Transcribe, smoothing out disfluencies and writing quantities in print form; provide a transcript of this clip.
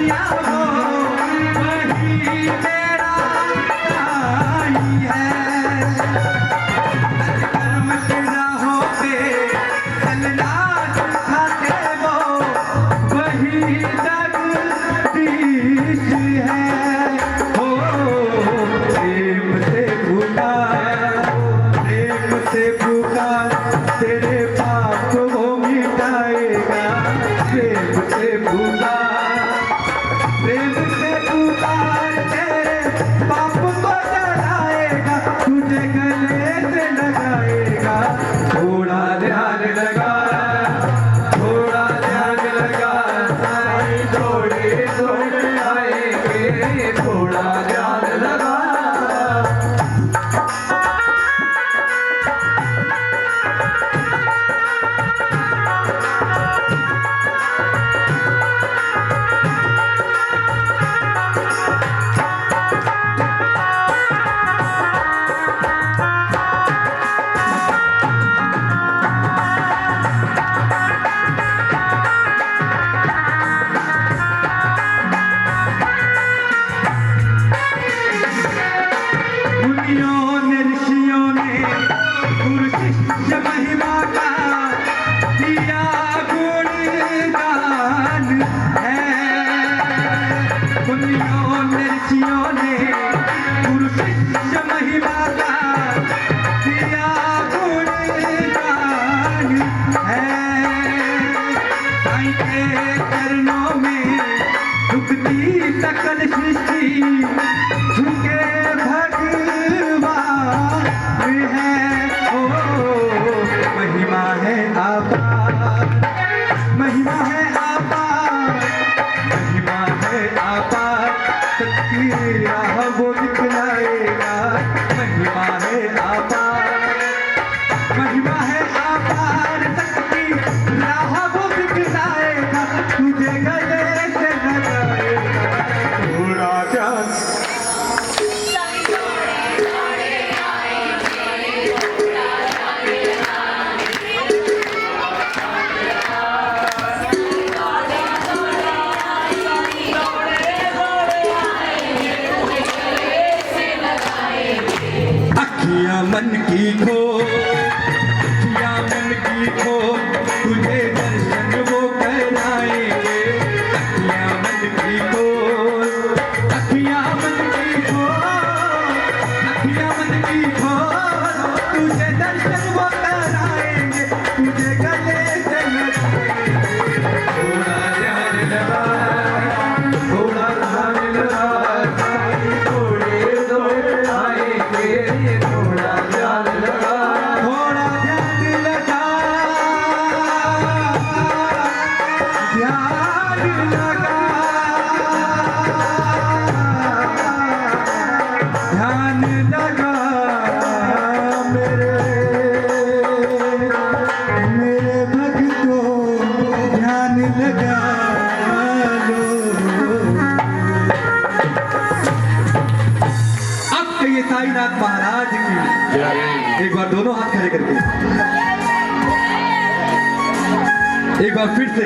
दिया वो वही मेरा साई है। कर्म की राहों पे चलना सिखाते वो वही जगदीश है। हो प्रेम से भूखा तेरे पाप वो मिटाएगा। प्रेम से भूखा तेरे पाप को जलाएगा। तुझे गले से लगाएगा। थोड़ा ध्यान लगा, थोड़ा ध्यान लगा, साईं थोड़े थोड़े आएंगे। थोड़ा ध्यान लगा। ऋषियों ने गुरु शिष्य महिमा का दिया गुणगान है। मुनियों ने ऋषियों ने गुरु शिष्य महिमा का दिया गुणगान है। साईं के चरणों में झुकती सकल सृष्टि झुके है। ओ महिमा है अपार, महिमा है अपार, महिमा है अपार। सच्ची राह वो दिखलाएगा। महिमा है अपार, महिमा है अपार। सच्ची राह वो दिखलाएगा। तुझे गले से लगाएगा। थोड़ा ध्यान मन की खो, अखियाँ मन की खो, तुझे दर्शन वो कराएंगे। अखियाँ मन की खो, अखियाँ मन की खो, अखियाँ मन की खो, तुझे दर्शन वो कराएंगे। तुझे गले से लगाएंगे। थोड़ा ध्यान लगा, थोड़ा ध्यान लगा, थोड़े थोड़े आएंगे। थोड़ा ध्यान लगा, थोड़ा ध्यान लगा, ध्यान लगा, ध्यान लगा। मेरे भक्तों ध्यान लगा लो। अब कहिए साईनाथ महाराज की। एक बार दोनों हाथ खड़े करके, एक बार फिर से